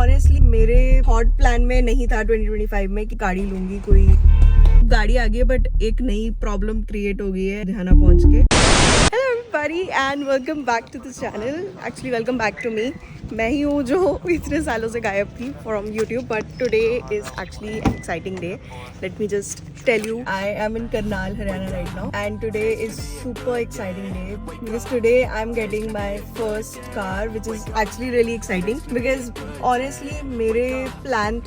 Honestly मेरे thought plan में नहीं था 2025 में कि गाड़ी लूंगी। कोई गाड़ी आ गई है बट एक नई प्रॉब्लम क्रिएट हो गई है लुधियाना पहुंच के। Hello everybody and welcome back to this channel. Actually welcome back to me. मैं ही हूँ जो इतने सालों से गायब थी from YouTube, but today is actually an exciting day. Let me just tell you, I am in Karnal Haryana right now and today is super exciting day because today I am getting my first car which is actually really exciting because honestly मेरे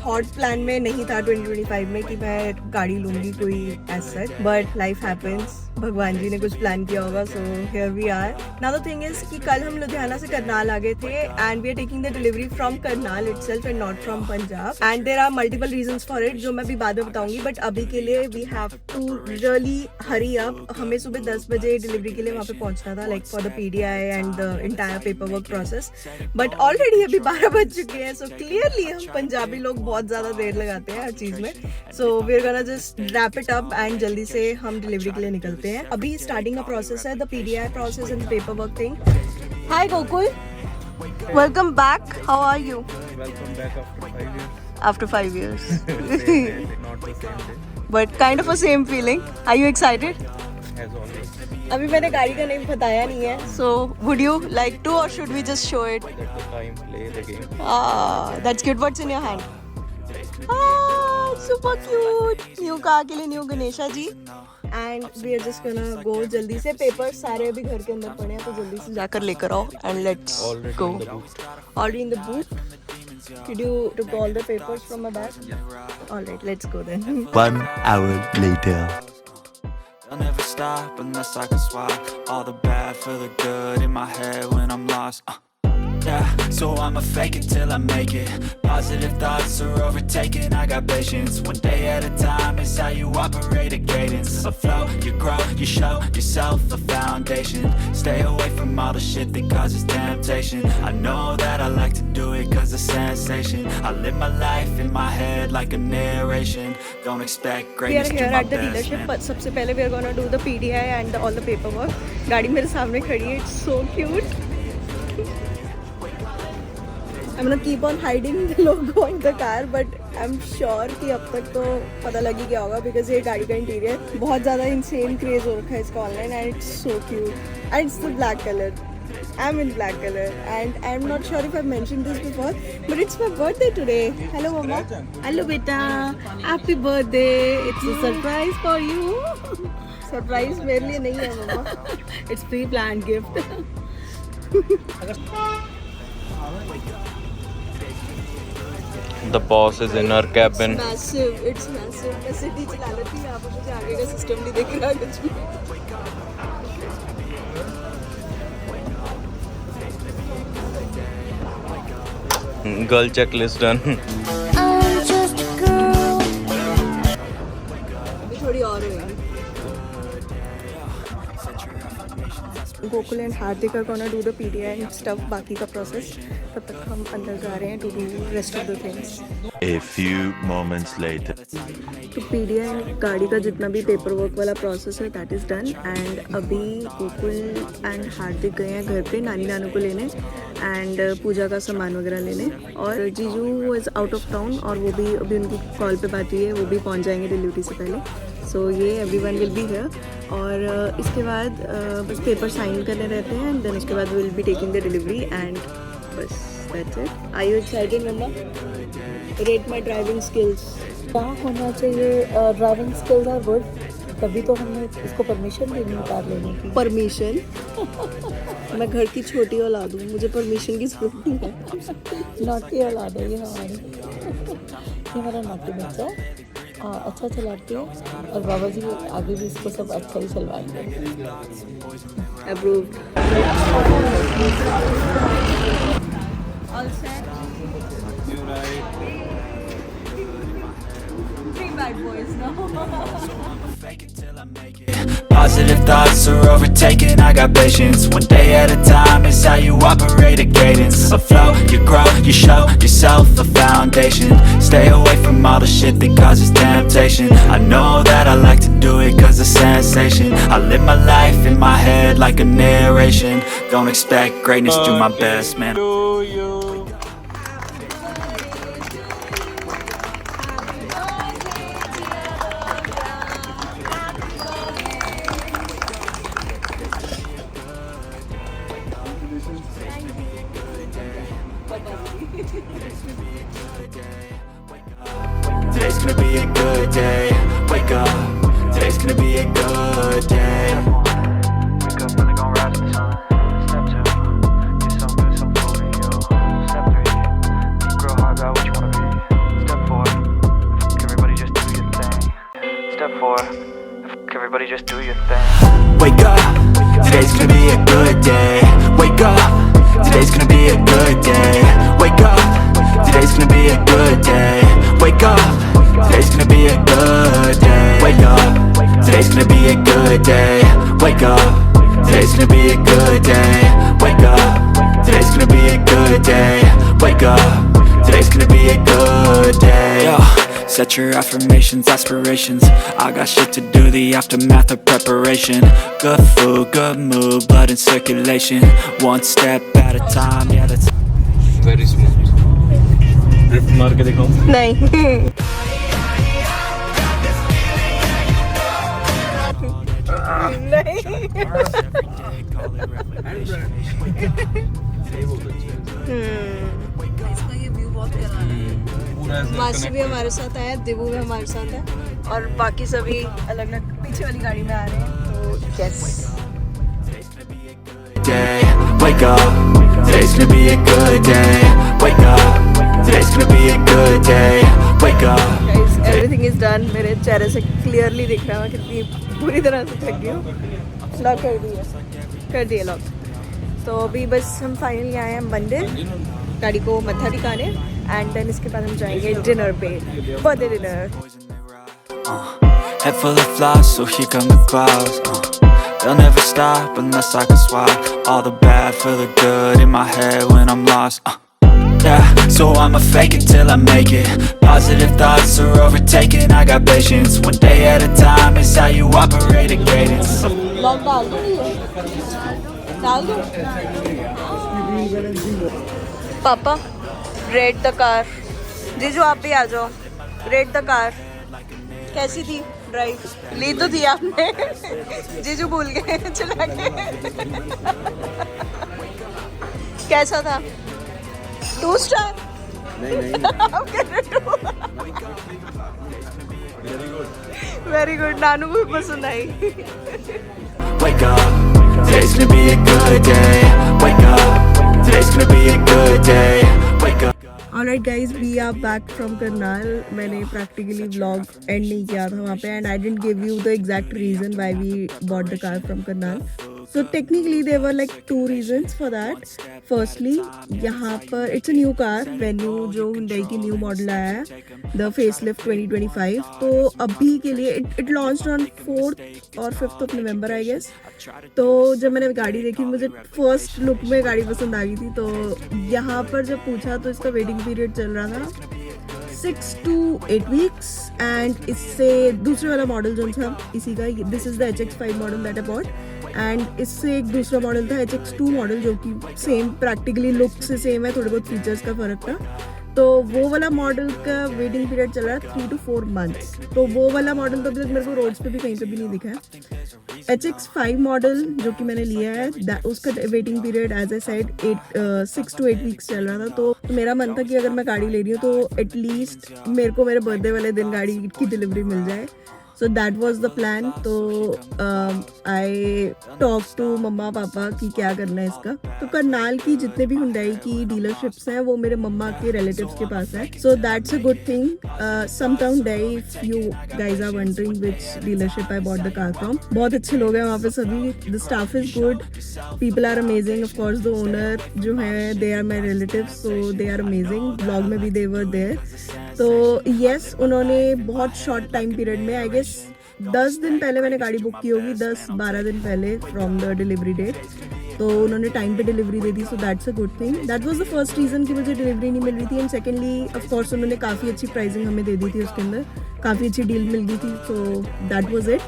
thought plan में नहीं था 2025 में कि मैं गाड़ी लूंगी कोई as such, but life happens. भगवान जी ने कुछ प्लान किया होगा, so here we are now. The thing is कि कल हम लुधियाना से करनाल आ गए थे and we are taking the delivery from Karnal itself and not from Punjab, and there are multiple reasons for it जो मैं भी बाद में बताऊंगी, बट अभी के लिए we have to really hurry up. हमें सुबह 10 बजे डिलीवरी के लिए वहाँ पे पहुंचना था, like for the PDI and the entire paper work process, but already अभी 12 बज चुके हैं। सो क्लियरली हम पंजाबी लोग बहुत ज्यादा देर लगाते हैं हर चीज में, so we are gonna just wrap it up and जल्दी से हम डिलीवरी के लिए निकलते हैं। अभी स्टार्टिंग का प्रोसेस है, the PDI process and paper work thing. Hi Gokul, welcome back. How are you? Welcome back After after 5 years. 5 years. Same day, not the same day, But kind of a same feeling. Are you excited? as always. अभी मैंने गाड़ी का name बताया नहीं है, so would you like to or should we just show it? Let the time play the game. Ah, that's cute. What's in your hand? Ah, super cute. New car के लिए new Ganesha ji. And we are just gonna go. जल्दी से papers सारे अभी घर के अंदर पड़े हैं, तो जल्दी से जाकर लेकर आओ and let's Already go. in the boot. Already in the boot. Did you took all the papers from my bag? All right, let's go then. 1 hour later. I'll never stop unless I can swap all the bad for the good in my head when I'm lost. Yeah, so I'ma fake it till I make it. Positive thoughts are overtaken. I got patience. One day at a time is how you operate a cadence. A flow, you grow, you show yourself a foundation. Stay away from all the shit that causes temptation. I know that I like to do it cause it's sensation. I live my life in my head like a narration. Don't expect We are greatness here to my at the best, dealership, man. but सबसे पहले we are gonna do the PDI and all the paperwork. गाड़ी मेरे सामने खड़ी है, it's so cute. I'm gonna keep on hiding the logo in the car, but I'm sure कि अब तक तो पता लग ही गया होगा because ये गाड़ी का इंटीरियर बहुत ज़्यादा insane craze हो रखा है इसका online and it's so cute and it's the black color. I'm in black color and I'm not sure if I've mentioned this before, but it's my birthday today. Hello mama. Hello beta. Happy birthday. It's a surprise for you. Surprise मेरे लिए नहीं है मम्मा. It's pre-planned gift. The boss is in her cabin. It's massive. It's massive. मैं city चला लेती हूँ, यहाँ पे मुझे आगे का सिस्टम नहीं दिख रहा कुछ भी. Girl checklist done. अभी थोड़ी और होगी. Gokul and Hardik are gonna do the PDI and stuff, बाकी का प्रोसेस. तब तक हम अंदर जा रहे हैं to do rest of the things. A few moments later. तो PDI गाड़ी का जितना भी पेपर वर्क वाला प्रोसेस है दैट इज़ डन एंड अभी गोकुल एंड हार्दिक गए हैं घर पे नानी नानू को लेने एंड पूजा का सामान वगैरह लेने, और जीजू इज़ आउट ऑफ टाउन और वो भी अभी उनकी कॉल पे बात हुई है, वो भी पहुंच जाएंगे डिलीवरी से पहले. सो ये एवरीवन विल बी हियर और इसके बाद बस पेपर साइन करने रहते हैं एंड देन उसके बाद will be taking the delivery and बस that's it. Are you excited mumma? Rate my driving skills. क्या होना चाहिए? ड्राइविंग स्किल्स आर गुड, तभी तो हमने इसको परमिशन देनी है कार लेने की. परमिशन? मैं घर की छोटी औलाद हूँ, मुझे परमिशन की जरूरत नहीं है. नौटी औलाद है ये हमारी. ये मेरा नौटी बच्चा है, अच्छा चलाती है और बाबा जी आगे भी इसको सब अच्छा ही चलवाते हैं. Approved. All set. Three bad boys now. Positive thoughts are overtaken. I got patience. One day at a time is how you operate a cadence. A flow, you grow, you show yourself a foundation. Stay away from all the shit that causes temptation. I know that I like to do it cause it's sensation. I live my life in my head like a narration. Don't expect greatness, do my best, man. Today's gonna be a good day. Wake up. Today's gonna be a good day. Wake up, really gon' rise to the sun. Step 2, get some good, some food in you. Step 3, think real hard about what you wanna be. Step 4, fuck everybody, just do your thing. Step 4, fuck everybody, just do your thing. Wake up. Today's gonna be a good day. Wake up. Today's gonna be a good day. Wake up. Today's gonna be a good day. Wake up. Today's gonna be a good day. Wake up. Today's gonna be a good day. Wake up. Today's gonna be a good day. Wake up. Today's gonna be a good day. Wake up. Today's gonna be a good day. Yo, set your affirmations, aspirations. I got shit to do, the aftermath of preparation. Good food, good mood, blood in circulation. One step at a time, yeah that's Very smooth. Drift मार के दिखाऊं? नहीं नहीं इसका ये view बहुत प्यारा है। मासी भी हमारे साथ आया, दिवू भी हमारे साथ है और बाकी सभी अलग अलग पीछे वाली गाड़ी में आ रहे हैं। तो yes day. Wake up. Today's gonna be a good day. Wake up. Today's gonna be a good day. Wake up. Guys everything is done. मेरे चेहरे से क्लियरली दिख रहा है मैं कितनी पूरी तरह से थक गई हूँ। लॉक कर दिए लॉक। तो अभी बस हम फाइनली आए हैं मंदिर, गाड़ी को मत्था टिकाने एंड देन इसके बाद हम जाएंगे डिनर पे, birthday dinner. Head full of flies, so here come the clouds. They'll never stop unless I can swap all the bad for the good in my head when I'm lost. Yeah, so I'ma fake it till I make it. Positive thoughts are overtaken. I got patience. One day at a time is how you operate a cadence. Lock डाल दो, डाल दो। पापा read the car. जीजू आप भी आ जाओ। Read the car कैसी थी ड्राइव? ली तो थी आपने जीजू भूल गए चला के। कैसा था? 2 स्टार? नहीं वेरी गुड। नानू को भी पसंद आई। Wake up. Today's gonna be a good day. Wake up. Today's gonna be a good day. Wake up. Alright guys, we are back from Karnal. मैंने practically vlog end नहीं किया था वहाँ पे and I didn't give you the exact reason why we bought the car from Karnal. So technically there were like 2 reasons for that. Firstly, यहाँ पर it's a new car, venue जो Hyundai की new model आया है, the facelift 2025. तो अभी के लिए it launched on 4th और 5th of November I guess. तो जब मैंने गाड़ी देखी मुझे फर्स्ट लुक में गाड़ी पसंद आ गई थी। तो यहाँ पर जब पूछा तो इसका वेटिंग पीरियड चल रहा था 6 to 8 weeks एंड इससे दूसरे वाला मॉडल जो था इसी का, this is the HX5 model that I bought and इससे एक दूसरा मॉडल था HX2 मॉडल जो कि सेम प्रैक्टिकली लुक से सेम है, थोड़े बहुत फीचर्स का फर्क था। तो वो वाला मॉडल का वेटिंग पीरियड चल रहा है 3 to 4 months। तो वो वाला मॉडल तो अभी तक मेरे को रोड्स पे भी कहीं पे भी नहीं दिखा है। HX5 मॉडल जो कि मैंने लिया है उसका waiting period as a side 6 to 8 weeks चल रहा था। तो मेरा मन था कि अगर मैं गाड़ी ले रही हूँ तो एटलीस्ट मेरे को मेरे बर्थडे वाले दिन गाड़ी की डिलीवरी मिल जाए। So that was the plan. तो आई टॉक टू मम्मा पापा कि क्या करना है इसका। तो करनाल की जितने भी हुंडई की डीलरशिप्स हैं वो मेरे मम्मा के रिलेटिव्स के पास है। So that's a good thing. Sometown Hyundai, if you guys are wondering which dealership I bought the car from, बहुत अच्छे लोग हैं वहाँ पे सभी। The staff is good, people are amazing. Of course the owner जो है they are my relatives, so they are amazing. Blog में भी दे वर देयर। तो यस, उन्होंने बहुत शॉर्ट टाइम पीरियड में आई गेस 10 दिन पहले मैंने गाड़ी बुक की होगी, 10-12 दिन पहले फ्रॉम द डिलीवरी डेट। तो उन्होंने टाइम पे delivery they the. So that's a good thing. That was the first reason कि मुझे डिलीवरी नहीं मिल रही थी। एंड सेकेंडली ऑफ कोर्स उन्होंने काफ़ी अच्छी प्राइसिंग हमें दे दी थी, उसके अंदर काफ़ी अच्छी डील मिल गई थी। So that was it.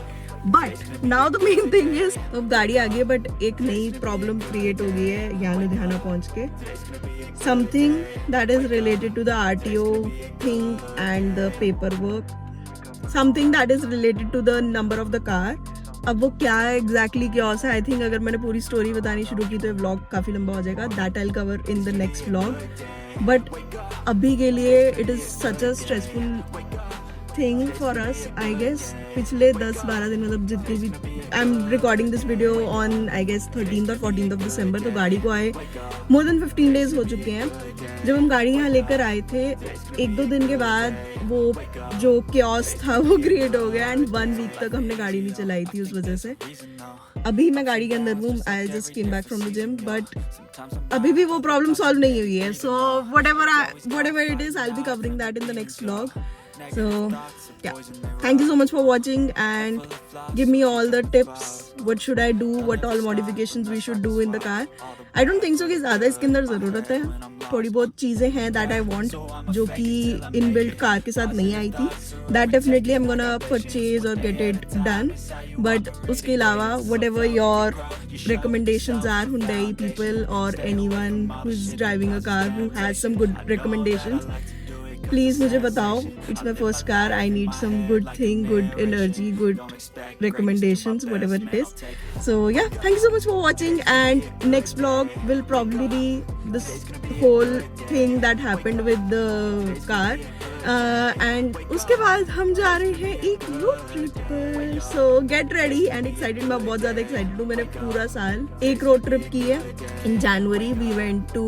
But now the main thing is, अब गाड़ी आ गई है बट एक नई प्रॉब्लम क्रिएट हो गई है यहाँ लुधियाना पहुँच के। Something that is related to the RTO thing and the paperwork, something that is related to the number of the car. अब वो क्या है एग्जैक्टली क्योस है, आई थिंक अगर मैंने पूरी स्टोरी बतानी शुरू की तो ये व्लॉग काफ़ी लंबा हो जाएगा। That I will cover in the next vlog. But अभी के लिए it is such a stressful thing for us I guess. पिछले 10-12 दिन मतलब जितनी भी I am recording this video on I guess 13th और 14th ऑफ दिसंबर, तो गाड़ी को आए मोर देन 15 डेज हो चुके हैं. जब हम गाड़ी यहाँ लेकर आए थे 1-2 दिन के बाद वो जो क्योस था वो क्रिएट हो गया एंड 1 वीक तक हमने गाड़ी नहीं चलाई थी उस वजह से. अभी मैं गाड़ी के अंदर हूँ. I just came back from the gym but अभी भी वो प्रॉब्लम सॉल्व नहीं हुई है. सो whatever it is, I'll be covering that in the next vlog. So yeah, thank you so much for watching and give me all the tips. What should I do? What all modifications we should do in the car? I don't think so कि ज़्यादा इसके अंदर ज़रूरत है. थोड़ी बहुत चीज़ें हैं that I want जो कि इनबिल्ट कार के साथ नहीं आई थी. That definitely I'm gonna purchase or get it done. But उसके अलावा whatever your recommendations are, Hyundai people or anyone who's driving a car who has some good recommendations, please मुझे बताओ. It's my first car. I need some good thing, good energy, good recommendations, whatever it is. So yeah, thank you so much for watching and next vlog will probably be this whole thing that happened with the car. And उसके बाद हम जा रहे हैं एक road trip पर. सो get ready and excited. मैं बहुत ज़्यादा एक्साइटेड हूँ. मैंने पूरा साल एक रोड ट्रिप की है. In January we went to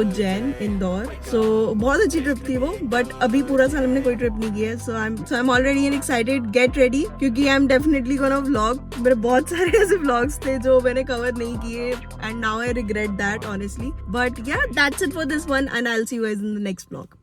Ujjain, Indore. So बहुत अच्छी ट्रिप थी वो. बट अभी पूरा साल हमने कोई ट्रिप नहीं की है. So I am already excited. Get ready क्योंकि I am definitely gonna vlog. मेरे बहुत सारे ऐसे व्लॉग्स थे जो मैंने कवर नहीं किए and now I regret that honestly. But yeah that's it for this one and I will see you guys in the next vlog.